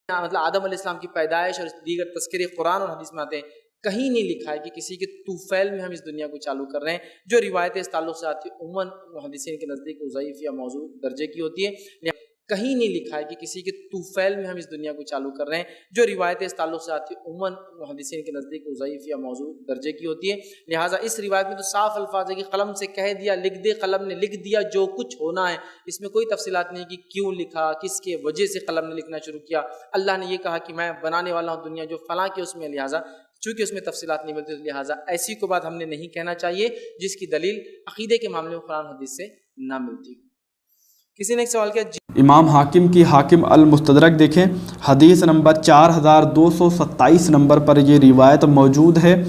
مطلب آدم علیہ السلام کی پیدائش اور دیگر تذکرے قرآن اور حدیث میں آتے ہیں، کہیں نہیں لکھا ہے کہ کسی کے طوفیل میں ہم اس دنیا کو چالو کر رہے ہیں۔ جو روایتیں اس تعلق سے آتی ہیں عموماً محدثین کے نزدیک ضعیف یا موضوع درجے کی ہوتی ہے۔ کہیں نہیں لکھا ہے کہ کسی کے طوفیل میں ہم اس دنیا کو چالو کر رہے ہیں۔ جو روایتیں اس تعلق سے آتی ہیں عموماً محدثین کے نزدیک ضعیف یا موضوع درجے کی ہوتی ہے۔ لہٰذا اس روایت میں تو صاف الفاظ ہے کہ قلم سے کہہ دیا، لکھ دے، قلم نے لکھ دیا جو کچھ ہونا ہے۔ اس میں کوئی تفصیلات نہیں کہ کیوں لکھا، کس کے وجہ سے قلم نے لکھنا شروع کیا۔ اللہ نے یہ کہا کہ میں بنانے والا ہوں دنیا جو فلاں کے اس میں، لہٰذا چونکہ اس میں تفصیلات نہیں ملتی، لہٰذا ایسی کو بات ہم نے نہیں کہنا چاہیے جس کی دلیل عقیدے کے معاملے میں قرآن حدیث سے نہ ملتی۔ کسی نے ایک سوال کیا، امام حاکم کی حاکم المستدرک دیکھیں، حدیث نمبر 4227 نمبر پر یہ روایت موجود ہے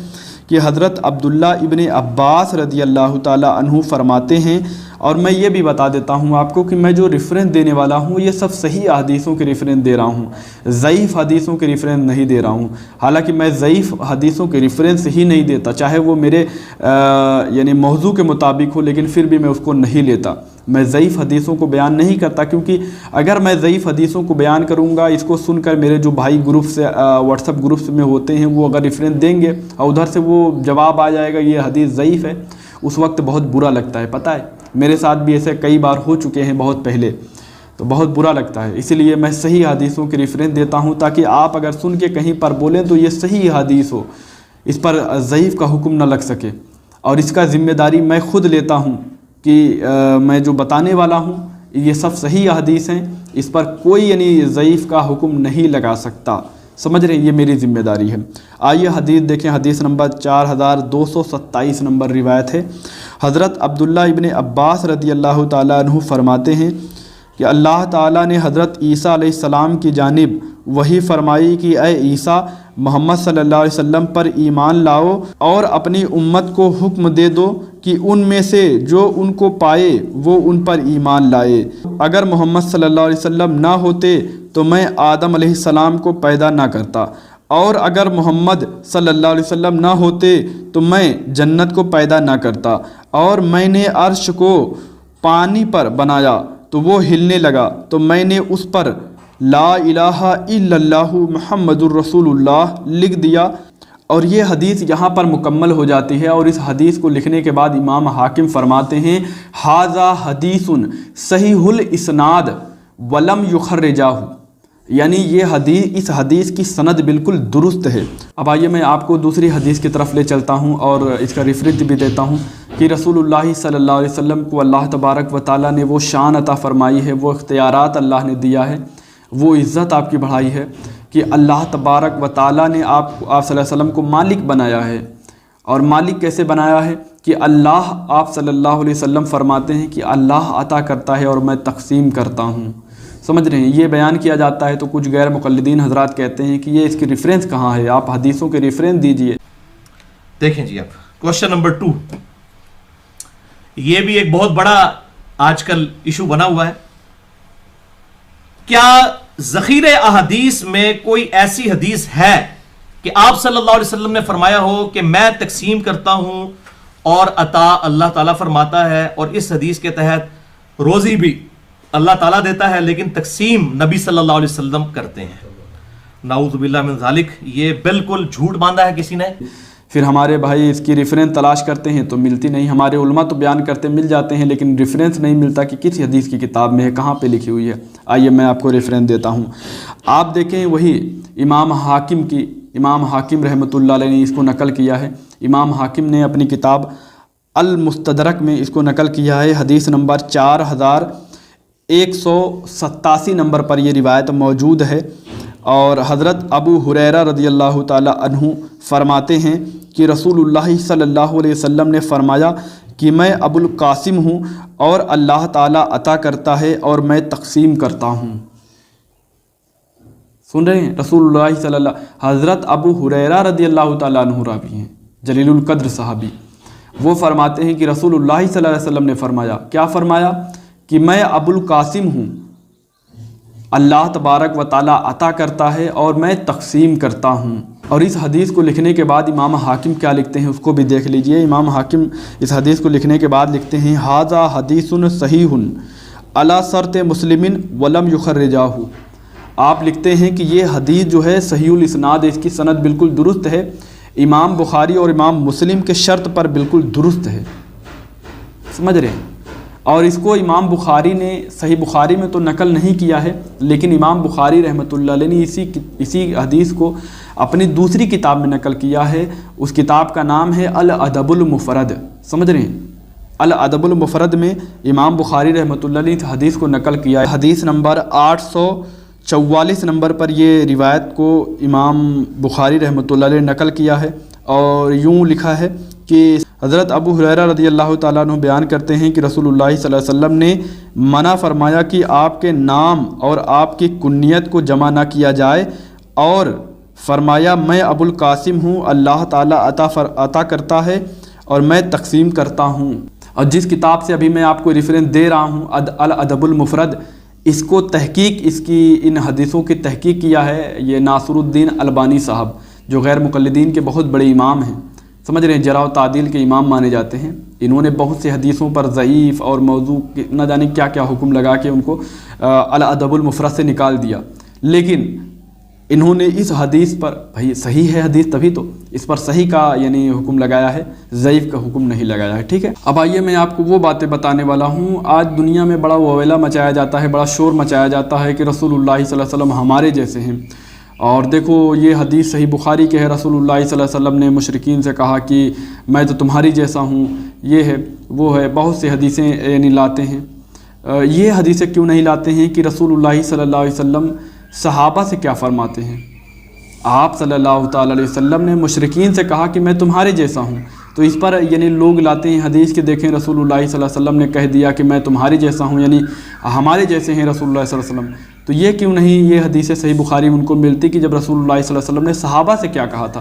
کہ حضرت عبداللہ ابن عباس رضی اللہ تعالیٰ عنہ فرماتے ہیں، اور میں یہ بھی بتا دیتا ہوں آپ کو کہ میں جو ریفرنس دینے والا ہوں یہ سب صحیح حدیثوں کے ریفرنس دے رہا ہوں، ضعیف حدیثوں کے ریفرنس نہیں دے رہا ہوں۔ حالانکہ میں ضعیف حدیثوں کے ریفرنس ہی نہیں دیتا، چاہے وہ میرے یعنی موضوع کے مطابق ہو، لیکن پھر بھی میں اس کو نہیں لیتا۔ میں ضعیف حدیثوں کو بیان نہیں کرتا، کیونکہ اگر میں ضعیف حدیثوں کو بیان کروں گا، اس کو سن کر میرے جو بھائی گروپ سے واٹس ایپ گروپس میں ہوتے ہیں وہ اگر ریفرنس دیں گے اور ادھر سے وہ جواب آ جائے گا یہ حدیث ضعیف ہے، اس وقت بہت برا لگتا ہے۔ پتہ ہے میرے ساتھ بھی ایسے کئی بار ہو چکے ہیں بہت پہلے، تو بہت برا لگتا ہے۔ اسی لیے میں صحیح حدیثوں کے ریفرنس دیتا ہوں تاکہ آپ اگر سن کے کہیں پر بولیں تو یہ صحیح حدیث ہو، اس پر ضعیف کا حکم نہ لگ سکے، اور اس کا ذمہ داری میں خود لیتا ہوں کہ میں جو بتانے والا ہوں یہ سب صحیح حدیث ہیں، اس پر کوئی یعنی ضعیف کا حکم نہیں لگا سکتا، سمجھ رہے ہیں، یہ میری ذمہ داری ہے۔ آئیے حدیث دیکھیں، حدیث نمبر 4227 نمبر روایت ہے۔ حضرت عبداللہ ابن عباس رضی اللہ تعالیٰ عنہ فرماتے ہیں کہ اللہ تعالیٰ نے حضرت عیسیٰ علیہ السلام کی جانب وحی فرمائی کہ اے عیسیٰ، محمد صلی اللہ علیہ وسلم پر ایمان لاؤ اور اپنی امت کو حکم دے دو کہ ان میں سے جو ان کو پائے وہ ان پر ایمان لائے۔ اگر محمد صلی اللہ علیہ وسلم نہ ہوتے تو میں آدم علیہ السلام کو پیدا نہ کرتا، اور اگر محمد صلی اللہ علیہ وسلم نہ ہوتے تو میں جنت کو پیدا نہ کرتا، اور میں نے عرش کو پانی پر بنایا تو وہ ہلنے لگا تو میں نے اس پر لا الہ الا اللہ محمد الرسول اللہ لکھ دیا۔ اور یہ حدیث یہاں پر مکمل ہو جاتی ہے، اور اس حدیث کو لکھنے کے بعد امام حاکم فرماتے ہیں ھذا حدیث صحیح الاسناد ولم یخرجہ، یعنی یہ حدیث، اس حدیث کی سند بالکل درست ہے۔ اب آئیے میں آپ کو دوسری حدیث کی طرف لے چلتا ہوں اور اس کا ریفرنس بھی دیتا ہوں کہ رسول اللہ صلی اللہ علیہ وسلم کو اللہ تبارک و تعالیٰ نے وہ شان عطا فرمائی ہے، وہ اختیارات اللہ نے دیا ہے، وہ عزت آپ کی بڑھائی ہے کہ اللہ تبارک و تعالیٰ نے آپ صلی اللہ علیہ وسلم کو مالک بنایا ہے۔ اور مالک کیسے بنایا ہے کہ اللہ، آپ صلی اللہ علیہ وسلم فرماتے ہیں کہ اللہ عطا کرتا ہے اور میں تقسیم کرتا ہوں، سمجھ رہے ہیں۔ یہ بیان کیا جاتا ہے تو کچھ غیر مقلدین حضرات کہتے ہیں کہ یہ اس کی ریفرنس کہاں ہے، آپ حدیثوں کے ریفرنس دیجئے۔ دیکھیں جی، اب کوشچن نمبر 2، یہ بھی ایک بہت بڑا آج کل ایشو بنا ہوا ہے۔ کیا ذخیرہ احادیث میں کوئی ایسی حدیث ہے کہ آپ صلی اللہ علیہ وسلم نے فرمایا ہو کہ میں تقسیم کرتا ہوں اور عطا اللہ تعالیٰ فرماتا ہے، اور اس حدیث کے تحت روزی بھی اللہ تعالیٰ دیتا ہے لیکن تقسیم نبی صلی اللہ علیہ وسلم کرتے ہیں؟ نعوذ باللہ من ذالک، یہ بالکل جھوٹ باندھا ہے کسی نے۔ پھر ہمارے بھائی اس کی ریفرنس تلاش کرتے ہیں تو ملتی نہیں، ہمارے علماء تو بیان کرتے مل جاتے ہیں لیکن ریفرنس نہیں ملتا کہ کس حدیث کی کتاب میں ہے، کہاں پہ لکھی ہوئی ہے۔ آئیے میں آپ کو ریفرنس دیتا ہوں، آپ دیکھیں وہی امام حاکم کی، امام حاکم رحمۃ اللہ علیہ نے اس کو نقل کیا ہے۔ امام حاکم نے اپنی کتاب المستدرک میں اس کو نقل کیا ہے، حدیث نمبر 4187 نمبر پر یہ روایت موجود ہے۔ اور حضرت ابو ہریرہ رضی اللہ تعالی عنہ فرماتے ہیں کہ رسول اللہ صلی اللہ علیہ وسلم نے فرمایا کہ میں ابو القاسم ہوں اور اللہ تعالیٰ عطا کرتا ہے اور میں تقسیم کرتا ہوں۔ سن رہے ہیں، رسول اللہ صلی اللہ، حضرت ابو ہریرہ رضی اللہ تعالیٰ عنہ راوی ہیں، جلیل القدر صحابی، وہ فرماتے ہیں کہ رسول اللہ صلی اللہ علیہ وسلم نے فرمایا، کیا فرمایا کہ میں ابو القاسم ہوں، اللہ تبارک و تعالیٰ عطا کرتا ہے اور میں تقسیم کرتا ہوں۔ اور اس حدیث کو لکھنے کے بعد امام حاکم کیا لکھتے ہیں اس کو بھی دیکھ لیجئے۔ امام حاکم اس حدیث کو لکھنے کے بعد لکھتے ہیں ھذا حدیث صحیح علی شرط مسلم ولم یخرجہ، آپ لکھتے ہیں کہ یہ حدیث جو ہے صحیح الاسناد ہے، اس کی سند بالکل درست ہے، امام بخاری اور امام مسلم کے شرط پر بالکل درست ہے، سمجھ رہے ہیں؟ اور اس کو امام بخاری نے صحیح بخاری میں تو نقل نہیں کیا ہے، لیکن امام بخاری رحمۃ اللہ علیہ نے اسی حدیث کو اپنی دوسری کتاب میں نقل کیا ہے. اس کتاب کا نام ہے الادب المفرد، سمجھ رہے ہیں؟ الادب المفرد میں امام بخاری رحمۃ اللہ علیہ نے حدیث کو نقل کیا ہے. حدیث نمبر 844 نمبر پر یہ روایت کو امام بخاری رحمۃ اللہ علیہ نے نقل کیا ہے، اور یوں لکھا ہے کہ حضرت ابو ہریرہ رضی اللہ تعالیٰ عنہ بیان کرتے ہیں کہ رسول اللہ صلی اللہ علیہ وسلم نے منع فرمایا کہ آپ کے نام اور آپ کی کنیت کو جمع نہ کیا جائے، اور فرمایا میں ابو القاسم ہوں، اللہ تعالیٰ عطا کرتا ہے اور میں تقسیم کرتا ہوں. اور جس کتاب سے ابھی میں آپ کو ریفرنس دے رہا ہوں الادب المفرد، اس کو تحقیق، اس کی ان حدیثوں کی تحقیق کیا ہے یہ ناصر الدین البانی صاحب، جو غیر مقلدین کے بہت بڑے امام ہیں، سمجھ رہے ہیں؟ جرح و تعدیل کے امام مانے جاتے ہیں. انہوں نے بہت سے حدیثوں پر ضعیف اور موضوع نہ جانے کیا کیا حکم لگا کے ان کو الادب المفرد سے نکال دیا، لیکن انہوں نے اس حدیث پر، بھائی صحیح ہے حدیث تبھی تو اس پر صحیح کا یعنی حکم لگایا ہے، ضعیف کا حکم نہیں لگایا ہے. ٹھیک ہے، اب آئیے میں آپ کو وہ باتیں بتانے والا ہوں. آج دنیا میں بڑا وویلا مچایا جاتا ہے، بڑا شور مچایا جاتا ہے کہ رسول اللہ صلی اللہ علیہ وسلم ہمارے جیسے ہیں. اور دیکھو یہ حدیث صحیح بخاری کے ہے، رسول اللہ صلی اللہ علیہ وسلم نے مشرکین سے کہا کہ میں تو تمہاری جیسا ہوں، یہ ہے وہ ہے، بہت سی حدیثیں یعنی لاتے ہیں. یہ حدیثیں کیوں نہیں لاتے ہیں کہ رسول اللہ صلی اللہ علیہ وسلم صحابہ سے کیا فرماتے ہیں؟ آپ صلی اللہ تعالیٰ علیہ وسلم نے مشرکین سے کہا کہ میں تمہارے جیسا ہوں، تو اس پر یعنی لوگ لاتے ہیں حدیث کہ دیکھیں رسول اللہ صلی اللہ علیہ وسلم نے کہہ دیا کہ میں تمہارے جیسا ہوں، یعنی ہمارے جیسے ہیں رسول اللہ صلی اللہ علیہ وسلم. تو یہ کیوں نہیں یہ حدیث صحیح بخاری ان کو ملتی کہ جب رسول اللہ صلی اللہ علیہ وسلم نے صحابہ سے کیا کہا تھا؟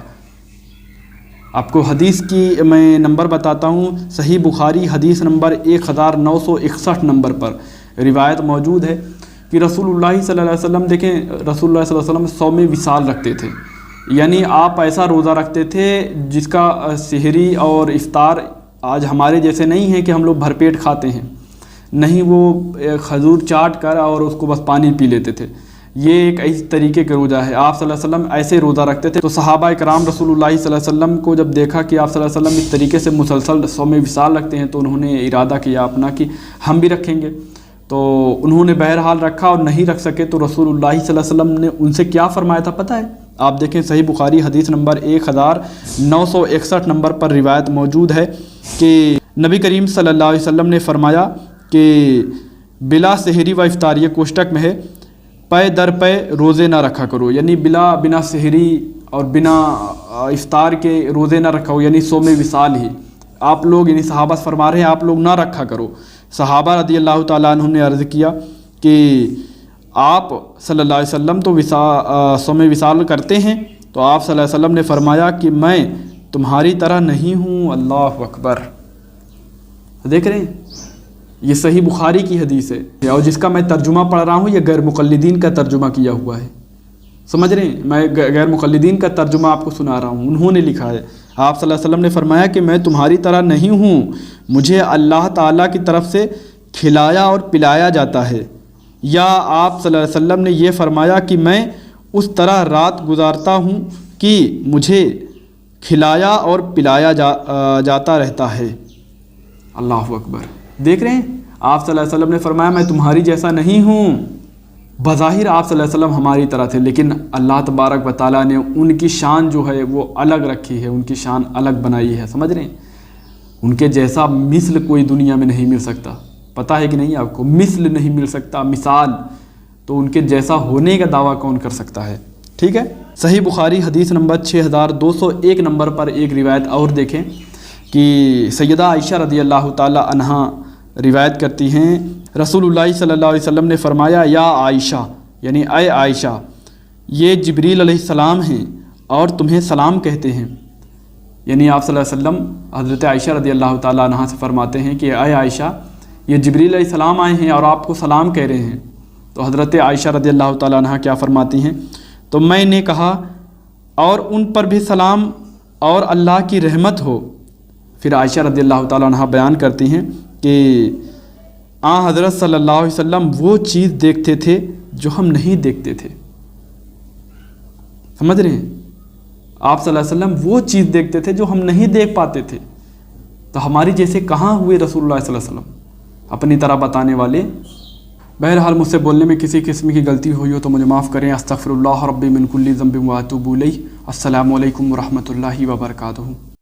آپ کو حدیث کی میں نمبر بتاتا ہوں. صحیح بخاری حدیث نمبر 1961 نمبر پر روایت موجود ہے کہ رسول اللہ صلی اللہ علیہ وسلم، دیکھیں رسول اللہ صلی اللہ علیہ وسلم صوم وصال رکھتے تھے، یعنی آپ ایسا روزہ رکھتے تھے جس کا سحری اور افطار آج ہمارے جیسے نہیں ہے کہ ہم لوگ بھر پیٹ کھاتے ہیں، نہیں، وہ کھجور چاٹ کر اور اس کو بس پانی پی لیتے تھے. یہ ایک ایس طریقے کا روزہ ہے. آپ صلی اللہ علیہ وسلم ایسے روزہ رکھتے تھے. تو صحابہ کرام رسول اللہ صلی اللہ علیہ وسلم کو جب دیکھا کہ آپ صلی اللہ علیہ وسلم اس طریقے سے مسلسل صوم وصال رکھتے ہیں تو انہوں نے ارادہ کیا اپنا کہ ہم بھی رکھیں گے. تو انہوں نے بہرحال رکھا اور نہیں رکھ سکے تو رسول اللہ صلی اللہ علیہ وسلم نے ان سے کیا فرمایا تھا پتہ ہے؟ آپ دیکھیں صحیح بخاری حدیث نمبر 1961 نمبر پر روایت موجود ہے کہ نبی کریم صلی اللہ علیہ وسلم نے فرمایا کہ بلا سحری و افطار، یہ کوشٹک میں ہے، پے در پے روزے نہ رکھا کرو، یعنی بنا سحری اور بنا افطار کے روزے نہ رکھا ہو، یعنی صوم وصال ہی آپ لوگ، یعنی صحابہ فرما رہے ہیں آپ لوگ نہ رکھا کرو. صحابہ رضی اللہ تعالیٰ عنہ نے عرض کیا کہ آپ صلی اللہ علیہ وسلم تو صوم وصال کرتے ہیں، تو آپ صلی اللہ علیہ وسلم نے فرمایا کہ میں تمہاری طرح نہیں ہوں. اللہ اکبر. دیکھ رہے ہیں یہ صحیح بخاری کی حدیث ہے، اور جس کا میں ترجمہ پڑھ رہا ہوں یہ غیر مقلدین کا ترجمہ کیا ہوا ہے. سمجھ رہے ہیں؟ میں غیر مقلدین کا ترجمہ آپ کو سنا رہا ہوں، انہوں نے لکھا ہے. آپ صلی اللہ علیہ وسلم نے فرمایا کہ میں تمہاری طرح نہیں ہوں، مجھے اللہ تعالیٰ کی طرف سے کھلایا اور پلایا جاتا ہے. یا آپ صلی اللہ علیہ وسلم نے یہ فرمایا کہ میں اس طرح رات گزارتا ہوں کہ مجھے کھلایا اور پلایا جاتا رہتا ہے. اللہ اکبر. دیکھ رہے ہیں آپ صلی اللہ علیہ وسلم نے فرمایا میں تمہاری جیسا نہیں ہوں. بظاہر آپ صلی اللہ علیہ وسلم ہماری طرح تھے، لیکن اللہ تبارک و تعالیٰ نے ان کی شان جو ہے وہ الگ رکھی ہے، ان کی شان الگ بنائی ہے. سمجھ رہے ہیں؟ ان کے جیسا مثل کوئی دنیا میں نہیں مل سکتا. پتہ ہے کہ نہیں آپ کو؟ مثل نہیں مل سکتا، مثال. تو ان کے جیسا ہونے کا دعویٰ کون کر سکتا ہے؟ ٹھیک ہے. صحیح بخاری حدیث نمبر 6201 نمبر پر ایک روایت اور دیکھیں کہ سیدہ عائشہ رضی اللہ تعالی عنہا روایت کرتی ہیں رسول اللہ صلی اللہ علیہ وسلم نے فرمایا یا عائشہ، یعنی اے عائشہ، یہ جبریل علیہ السلام ہیں اور تمہیں سلام کہتے ہیں. یعنی آپ صلی اللہ علیہ وسلم حضرت عائشہ رضی اللہ تعالی عنہا سے فرماتے ہیں کہ اے عائشہ، یہ جبریل علیہ السلام آئے ہیں اور آپ کو سلام کہہ رہے ہیں. تو حضرت عائشہ رضی اللہ تعالی عنہا کیا فرماتی ہیں؟ تو میں نے کہا اور ان پر بھی سلام اور اللہ کی رحمت ہو. پھر عائشہ رضی اللہ تعالی عنہا بیان کرتی ہیں کہ حضرت صلی اللہ علیہ وسلم وہ چیز دیکھتے تھے جو ہم نہیں دیکھتے تھے. سمجھ رہے ہیں؟ آپ صلی اللہ علیہ وسلم وہ چیز دیکھتے تھے جو ہم نہیں دیکھ پاتے تھے، تو ہماری جیسے کہاں ہوئے رسول اللہ صلی اللہ علیہ وسلم اپنی طرح بتانے والے۔ بہرحال مجھ سے بولنے میں کسی قسم کی غلطی ہوئی ہو تو مجھے معاف کریں۔ استغفر اللہ ربی من کل ذنب و اتوب الیہ۔ السلام علیکم ورحمۃ اللہ وبرکاتہ۔